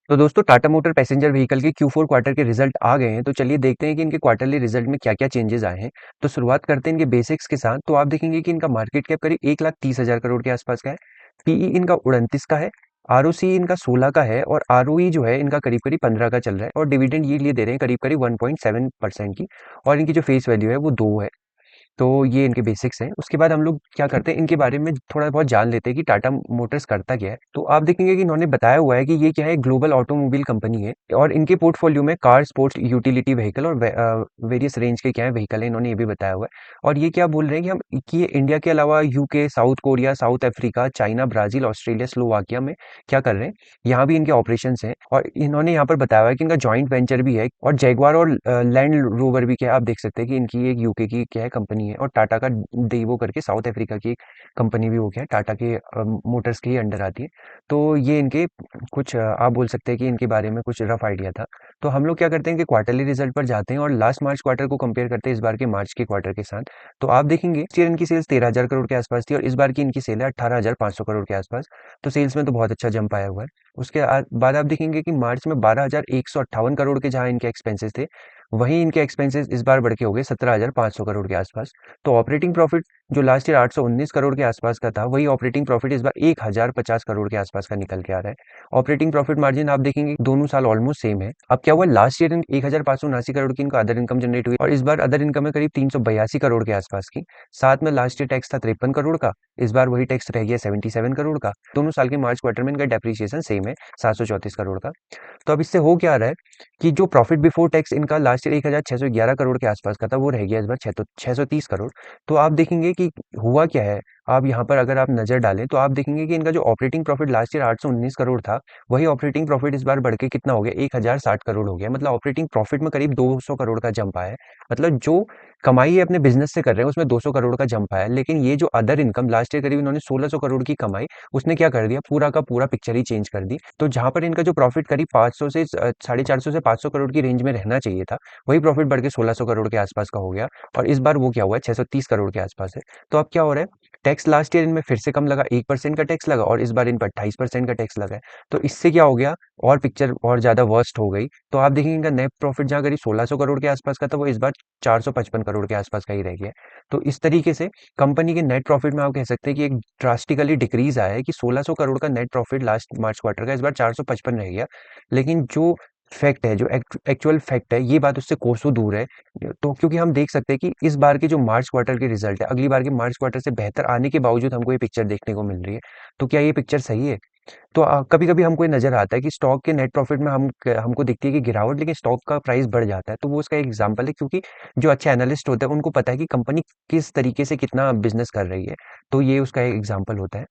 तो दोस्तों Tata motor passenger vehicle के Q4 क्वार्टर के रिजल्ट आ गए हैं, तो चलिए देखते हैं कि इनके क्वार्टरली रिजल्ट में क्या-क्या चेंजेस आए हैं। तो शुरुआत करते हैं इनके बेसिक्स के साथ। तो आप देखेंगे कि इनका मार्केट कैप करीब 1,30,000 करोड़ के आसपास का है। पीई इनका 29 का है। आरओसी इनका 16 का है और आरओई जो है इनका करीब-करीब 15 का चल रहा है और डिविडेंड यील्ड ये दे रहे हैं करीब-करीब 1.7% की और इनकी जो फेस वैल्यू है वो 2 है। तो ये इनके बेसिक्स हैं। उसके बाद हम लोग क्या करते हैं, इनके बारे में थोड़ा बहुत जान लेते हैं कि टाटा मोटर्स करता क्या है। तो आप देखेंगे कि इन्होंने बताया हुआ है कि ये क्या है, ग्लोबल ऑटोमोबाइल कंपनी है और इनके पोर्टफोलियो में कार, स्पोर्ट्स, यूटिलिटी व्हीकल और वेरियस रेंज के क्या है व्हीकल है, इन्होंने ये भी बताया हुआ है। और ये क्या बोल रहे हैं कि हम कि ये इंडिया के अलावा UK, south Korea, south Africa, China, Brazil, Australia, Slovakia में क्या कर रहे हैं, यहाँ भी इनके ऑपरेशंस हैं। और इन्होंने यहाँ पर बताया हुआ है कि इनका जॉइंट वेंचर भी है और जैगवार और लैंड रोवर भी क्या है, आप देख सकते हैं कि इनकी एक यूके की क्या है कंपनी है और टाटा का डेवो करके साउथ अफ्रीका की एक कंपनी भी हो गया है, टाटा के मोटर्स के ही अंडर आती है। तो ये इनके कुछ आप बोल सकते हैं कि इनके बारे में कुछ रफ आइडिया था। तो हम लोग क्या करते हैं कि क्वार्टरली रिजल्ट पर जाते हैं और लास्ट मार्च क्वार्टर को कंपेयर करते हैं इस बार के मार्च के क्वार्टर के साथ। तो आप देखेंगे इस ईयर इनकी सेल्स 13,000 करोड़ के आसपास थी और इस बार की इनकी सेल है 18,500 करोड़ के आसपास। तो सेल्स में तो बहुत अच्छा जंप आया हुआ है। उसके बाद आप देखेंगे कि मार्च में 12,158 करोड़ के जहां इनके एक्सपेंसेस थे, वहीं इनके एक्सपेंसेस इस बार बढ़ के हो गए 17,500 करोड़ के आसपास। तो ऑपरेटिंग प्रॉफिट जो लास्ट ईयर 819 करोड़ के आसपास का था, वही ऑपरेटिंग प्रॉफिट इस बार 1,050 करोड़ के आसपास का निकल के आ रहा है। ऑपरेटिंग प्रॉफिट मार्जिन आप देखेंगे दोनों साल ऑलमोस्ट सेम है। अब क्या हुआ, लास्ट ईयर 1,579 करोड़ की इनको अदर इनकम जनरेट हुई और इस बार अदर इनकम है करीब 382 करोड़ के आसपास की। साथ में लास्ट ईयर टैक्स था 53 करोड़ का, इस बार वही टैक्स रह गया 77 करोड़ का। दोनों साल के मार्च क्वार्टर में इनका डेप्रिसिएशन सेम है 734 करोड़ का। तो अब इससे हो क्या रहा है कि जो प्रॉफिट बिफोर टैक्स इनका लास्ट ईयर 1,611 करोड़ के आसपास का था, वो रह गया इस बार 630 करोड़। तो आप देखेंगे कि हुआ क्या है, आप यहाँ पर अगर आप नजर डालें तो आप देखेंगे कि इनका जो operating profit last year 819 crore था, वही ऑपरेटिंग प्रॉफिट इस बार बढ़ के कितना हो गया, 1,060 करोड़ हो गया। मतलब ऑपरेटिंग प्रॉफिट में करीब 200 करोड़ का जंप आया है। मतलब जो कमाई है अपने बिजनेस से कर रहे हैं उसमें 200 करोड़ का जंप आया है। लेकिन ये जो अदर इनकम लास्ट ईयर करीब इन्होंने 1600 करोड़ की कमाई, उसने क्या कर दिया, पूरा का पूरा पिक्चर ही चेंज कर दी। तो जहां पर इनका जो प्रॉफिट करीब 500 से 450 से 500 करोड़ की रेंज में रहना चाहिए था, वही प्रॉफिट बढ़ के 1600 करोड़ के आसपास का हो गया और इस बार वो क्या हुआ है, 630 करोड़ के आसपास है। तो अब क्या हो रहा है, टैक्स लास्ट ईयर इनमें फिर से कम लगा, 1% का टैक्स लगा और इस बार इन पर 28% का टैक्स लगा है। तो इससे क्या हो गया, और पिक्चर और ज्यादा वर्स्ट हो गई। तो आप देखेंगे इनका नेट प्रॉफिट जहां करीब 1600 करोड़ के आसपास का था, वो इस बार 455 करोड़ के आसपास का ही रह गया है। तो इस तरीके से कंपनी के नेट प्रॉफिट में आप कह सकते हैं कि एक ड्रास्टिकली डिक्रीज आया है कि 1600 करोड़ का नेट प्रॉफिट लास्ट मार्च क्वार्टर का इस बार 455 रह गया। लेकिन जो फैक्ट है, जो एक्चुअल फैक्ट है, ये बात उससे कोसों दूर है। तो क्योंकि हम देख सकते हैं कि इस बार के जो मार्च क्वार्टर के रिजल्ट है, अगली बार के मार्च क्वार्टर से बेहतर आने के बावजूद हमको ये पिक्चर देखने को मिल रही है। तो क्या ये पिक्चर सही है? तो कभी-कभी हमको ये नज़र आता है कि स्टॉक के नेट प्रॉफिट में हमको दिखती है कि गिरावट, लेकिन स्टॉक का प्राइस बढ़ जाता है। तो वो उसका एक एग्जांपल है, क्योंकि जो अच्छे एनालिस्ट होते हैं उनको पता है कि कंपनी किस तरीके से कितना बिज़नेस कर रही है। तो ये उसका एक एग्जांपल होता है।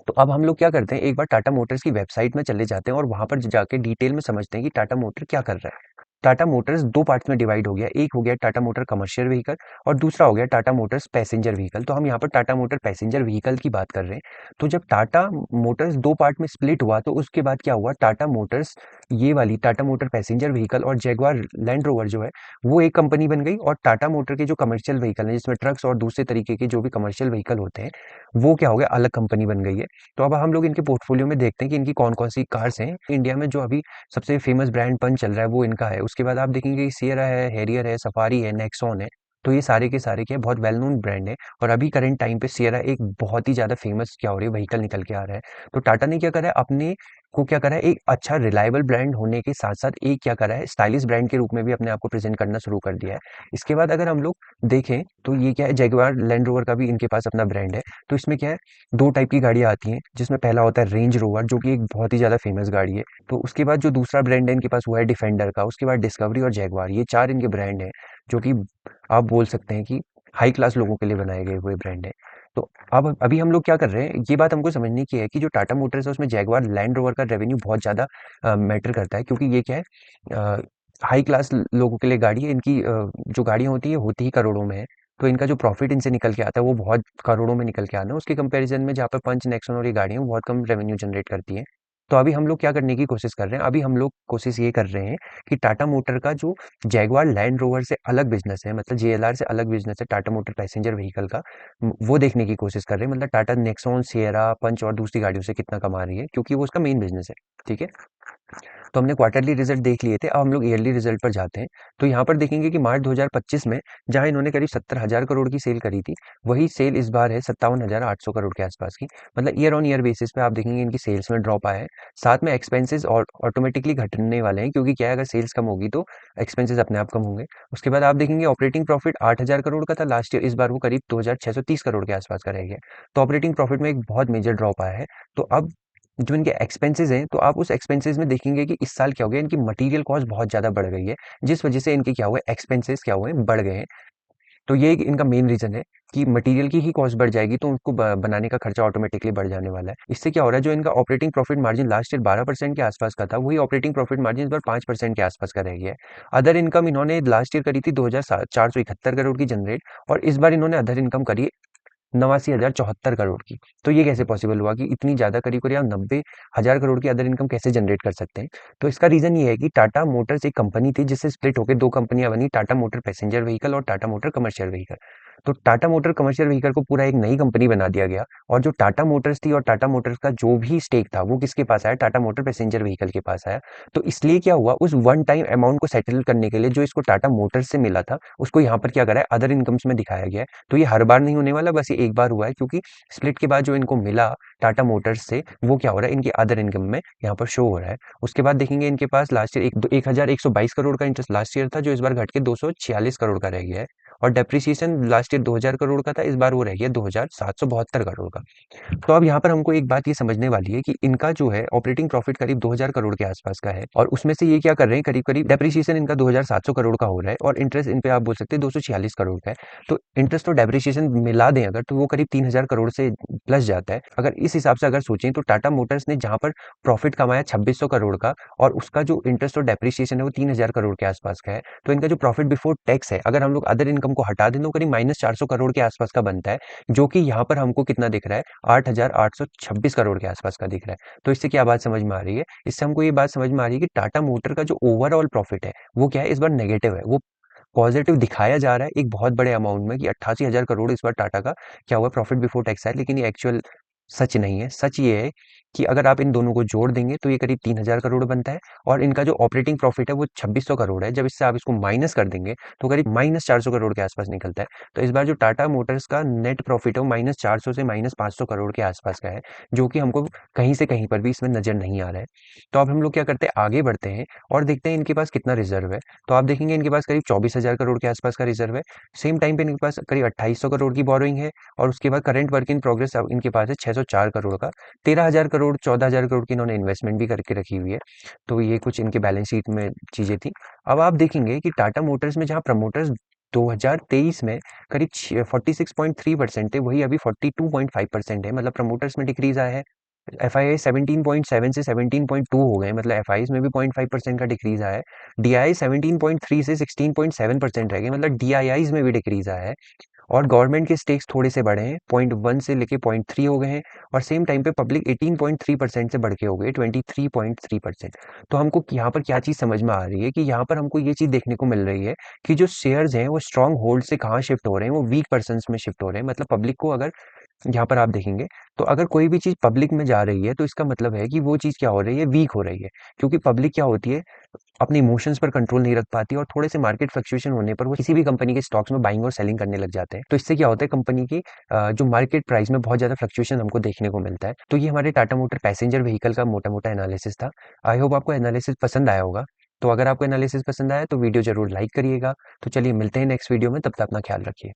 तो अब हम लोग क्या करते हैं, एक बार टाटा मोटर्स की वेबसाइट में चले जाते हैं और वहां पर जाके डिटेल में समझते हैं कि टाटा मोटर क्या कर रहा है। टाटा मोटर्स दो पार्ट्स में डिवाइड हो गया, एक हो गया टाटा मोटर कमर्शियल व्हीकल और दूसरा हो गया टाटा मोटर्स पैसेंजर व्हीकल। तो हम यहाँ पर टाटा मोटर पैसेंजर व्हीकल की बात कर रहे हैं। तो जब टाटा मोटर्स दो पार्ट में स्प्लिट हुआ, तो उसके बाद क्या हुआ, टाटा मोटर्स ये वाली टाटा मोटर पैसेंजर व्हीकल और जैगवार लैंड रोवर जो है, वो एक कंपनी बन गई और टाटा मोटर के जो कमर्शियल व्हीकल है, जिसमें ट्रक्स और दूसरे तरीके के जो भी कमर्शियल व्हीकल होते हैं, वो क्या हो गया, अलग कंपनी बन गई है। तो अब हम लोग इनके पोर्टफोलियो में देखते हैं कि इनकी कौन-कौन सी कार्स हैं। इंडिया में जो अभी सबसे फेमस ब्रांड पंच चल रहा है वो इनका है। उसके बाद आप देखेंगे कि सिएरा है, हैरियर है, सफारी है, नेक्सॉन है। तो ये सारे के सारे क्या है, बहुत वेल नोन ब्रांड है और अभी करंट टाइम पे सिएरा एक बहुत ही ज़्यादा फेमस क्या हो रही है, व्हीकल निकल के आ रहा है। तो टाटा ने क्या करा है, अपने को क्या करा है, एक अच्छा रिलायबल ब्रांड होने के साथ-साथ एक क्या करा है, स्टाइलिश ब्रांड के रूप में भी अपने आप को प्रेज़ेंट करना शुरू कर दिया है। इसके बाद अगर हम लोग देखें तो ये क्या है, जैगुआर लैंड रोवर का भी इनके पास अपना ब्रांड है। तो इसमें क्या है, 2 टाइप की गाड़ियाँ आती हैं, जिसमें पहला होता है रेंज रोवर, जो कि एक बहुत ही ज़्यादा फेमस गाड़ी है। तो उसके बाद जो दूसरा ब्रांड है इनके पास, वो है डिफेंडर का। उसके बाद डिस्कवरी और जैगुआर, ये 4 इनके ब्रांड हैं, जो कि आप बोल सकते हैं कि हाई क्लास लोगों के लिए बनाए गए हुए ब्रांड हैं। तो अब अभी हम लोग क्या कर रहे हैं, ये बात हमको समझने की है कि जो टाटा मोटर्स है उसमें जैगुआर लैंड रोवर का रेवेन्यू बहुत ज़्यादा मैटर करता है, क्योंकि ये क्या है, हाई क्लास लोगों के लिए गाड़ी है। इनकी जो गाड़ियाँ होती है होती ही करोड़ों में है। तो इनका जो प्रॉफिट इनसे निकल के आता है वो बहुत करोड़ों में निकल के आना है, उसके कंपैरिजन में जहाँ पे पंच, नेक्सॉन और ये गाड़ियाँ बहुत कम रेवेन्यू जनरेट करती हैं। तो अभी हम लोग क्या करने की कोशिश कर रहे हैं, अभी हम लोग कोशिश ये कर रहे हैं कि टाटा मोटर का जो जैगुआर लैंड रोवर से अलग बिजनेस है, मतलब जेएलआर से अलग बिजनेस है टाटा मोटर पैसेंजर व्हीकल का, वो देखने की कोशिश कर रहे हैं। मतलब टाटा नेक्सॉन, सिएरा, पंच और दूसरी गाड़ियों से कितना कमा रही है, क्योंकि वो उसका मेन बिजनेस है। ठीक है। तो हमने क्वार्टरली रिजल्ट देख लिए थे, अब हम लोग ईयरली रिजल्ट पर जाते हैं। तो यहाँ पर देखेंगे कि मार्च 2025 में जहाँ इन्होंने करीब 70,000 करोड़ की सेल करी थी, वही सेल इस बार है 57,800 करोड़ के आसपास की। मतलब ईयर ऑन ईयर बेसिस पे आप देखेंगे इनकी सेल्स में ड्रॉप आया है। साथ में एक्सपेंसेस और ऑटोमेटिकली घटने वाले हैं, क्योंकि क्या है, अगर सेल्स कम होगी तो एक्सपेंसेस अपने आप कम होंगे। उसके बाद आप देखेंगे ऑपरेटिंग प्रॉफिट 8,000 करोड़ का था लास्ट ईयर, इस बार वो करीब 2,630 करोड़ के आसपास का रह गया। तो ऑपरेटिंग प्रॉफिट में एक बहुत मेजर ड्रॉप आया है। तो अब जो इनके एक्सपेंसेस हैं, तो आप उस एक्सपेंसेस में देखेंगे कि इस साल क्या हो गया, इनकी मटेरियल कॉस्ट बहुत ज़्यादा बढ़ गई है, जिस वजह से इनके क्या हुआ है, एक्सपेंसेस क्या हुए हैं, बढ़ गए हैं। तो ये एक इनका मेन रीज़न है कि मटेरियल की ही कॉस्ट बढ़ जाएगी, तो उनको बनाने का खर्चा ऑटोमेटिकली बढ़ जाने वाला है। इससे क्या हो रहा है, जो इनका operating profit margin last year 12% के आसपास का था, वही ऑपरेटिंग प्रॉफिट मार्जिन इस बार 5% के आसपास का रह गया है। अदर इनकम इन्होंने लास्ट ईयर करी थी 2,471 करोड़ की जनरेट, और इस बार इन्होंने अदर इनकम करी है 89,074 करोड़ की। तो ये कैसे पॉसिबल हुआ कि इतनी ज़्यादा करीब 90,000 करोड़ की अदर इनकम कैसे जनरेट कर सकते हैं? तो इसका रीज़न ये है कि टाटा मोटर्स एक कंपनी थी जिससे स्प्लिट होकर दो कंपनियां बनी, टाटा मोटर पैसेंजर व्हीकल और टाटा मोटर कमर्शियल व्हीकल। तो टाटा मोटर कमर्शियल व्हीकल को पूरा एक नई कंपनी बना दिया गया, और जो टाटा मोटर्स थी और टाटा मोटर्स का जो भी स्टेक था वो किसके पास आया, टाटा मोटर पैसेंजर व्हीकल के पास आया। तो इसलिए क्या हुआ, उस वन टाइम अमाउंट को सेटल करने के लिए जो इसको टाटा मोटर्स से मिला था, उसको यहाँ पर क्या करा है, अदर इनकम्स में दिखाया गया है। तो ये हर बार नहीं होने वाला, बस ये एक बार हुआ है, क्योंकि स्प्लिट के बाद जो इनको मिला टाटा मोटर्स से, वो क्या हो रहा है, इनकी अदर इनकम में यहाँ पर शो हो रहा है। उसके बाद देखेंगे इनके पास लास्ट ईयर 1,122 करोड़ का इंटरेस्ट लास्ट ईयर था, जो इस बार घट के 246 करोड़ का रह गया है। और डेप्रिसिएशन लास्ट ईयर 2,000 करोड़ का था, इस बार वो रह गया 2,772 करोड़ का। तो अब यहाँ पर हमको एक बात ये समझने वाली है कि इनका जो है ऑपरेटिंग प्रॉफिट करीब 2,000 करोड़ के आसपास का है, और उसमें से ये क्या कर रहे हैं, करीब करीब डेप्रिसिएशन इनका 2,700 करोड़ का हो रहा है, और इंटरेस्ट इन पे आप बोल सकते हैं 246 करोड़ का है। तो इंटरेस्ट और डेप्रिसिएशन मिला दें अगर, तो वो करीब 3,000 करोड़ से प्लस जाता है। अगर इस हिसाब से अगर सोचें, तो टाटा मोटर्स ने जहां पर प्रॉफिट कमाया 2,600 करोड़ का, और उसका जो इंटरेस्ट और डेप्रिसिएशन है वो 3,000 करोड़ के आसपास का है, तो इनका जो प्रॉफिट बिफोर टैक्स है, अगर हम लोग अदर इनकम को हटा दें, तो करीब -400 करोड़ के आसपास का बनता है, जो कि यहाँ पर हमको कितना दिख रहा है, 8,826 करोड़ के आसपास का दिख रहा है। तो इससे क्या बात समझ में आ रही है, इससे हमको ये बात समझ में आ रही है कि टाटा मोटर का जो ओवरऑल प्रॉफिट है वो क्या है, इस बार नेगेटिव है। वो पॉजिटिव दिखाया जा रहा है एक बहुत बड़े अमाउंट में कि 88,000 करोड़ इस बार टाटा का क्या हुआ, प्रॉफिट बिफोर टैक्स है, लेकिन ये एक्चुअल सच नहीं है। सच ये है कि अगर आप इन दोनों को जोड़ देंगे तो ये करीब 3,000 करोड़ बनता है, और इनका जो ऑपरेटिंग प्रॉफिट है वो 2,600 करोड़ है। जब इससे आप इसको माइनस कर देंगे तो करीब -400 करोड़ के आसपास निकलता है। तो इस बार जो टाटा मोटर्स का नेट प्रॉफिट है वो -400 से -500 करोड़ के आसपास का है, जो कि हमको कहीं से कहीं पर भी इसमें नजर नहीं आ रहा है। तो अब हम लोग क्या करते हैं, आगे बढ़ते हैं और देखते हैं इनके पास कितना रिजर्व है। तो आप देखेंगे इनके पास करीब 24,000 करोड़ के आसपास का रिजर्व है। सेम टाइम पे इनके पास करीब 2,800 करोड़ की बोरोइंग है, और उसके बाद करंट वर्क इन प्रोग्रेस अब इनके पास है 604 करोड़ का। 13,000 करोड़ 14,000 करोड़ की इन्होंने इन्वेस्टमेंट भी करके रखी हुई है। तो ये कुछ इनके बैलेंस शीट में चीजें थी। अब आप देखेंगे कि टाटा मोटर्स में जहां प्रमोटर्स 2023 में करीब 46.3% थे, वही अभी 42.5% है, मतलब प्रमोटर्स में डिक्रीज आया है। एफ आई आई 17.7 से 17.2 हो गए, मतलब एफ आई में भी 0.5% का डिक्रीज आया है। डी आई 17.3 से 16.7% रह गए, मतलब डी आई में भी डिक्रीज आया है। और गवर्नमेंट के स्टेक्स थोड़े से बढ़े हैं, 0.1 से लेके 0.3 हो गए हैं, और सेम टाइम पे पब्लिक 18.3% से बढ़ के हो गए 23.3%। तो हमको यहाँ पर क्या चीज़ समझ में आ रही है कि यहाँ पर हमको ये चीज़ देखने को मिल रही है कि जो शेयर्स हैं वो स्ट्रांग होल्ड से कहाँ शिफ्ट हो रहे हैं, वो वीक पर्सन में शिफ्ट हो रहे हैं। मतलब पब्लिक को अगर यहाँ पर आप देखेंगे, तो अगर कोई भी चीज़ पब्लिक में जा रही है तो इसका मतलब है कि वो चीज़ क्या हो रही है, वीक हो रही है। क्योंकि पब्लिक क्या होती है, अपने इमोशंस पर कंट्रोल नहीं रख पाती, और थोड़े से मार्केट फ्लक्चुएशन होने पर वो किसी भी कंपनी के स्टॉक्स में बाइंग और सेलिंग करने लग जाते हैं। तो इससे क्या होता है, कंपनी की जो मार्केट प्राइस में बहुत ज्यादा फ्लक्चुएशन हमको देखने को मिलता है। तो ये हमारे टाटा मोटर पैसेंजर व्हीकल का मोटा मोटा एनालिसिस था। आई होप आपको एनालिसिस पसंद आया होगा। तो अगर आपको एनालिसिस पसंद आया तो वीडियो जरूर लाइक करिएगा। तो चलिए मिलते हैं नेक्स्ट वीडियो में, तब तक अपना ख्याल रखिए।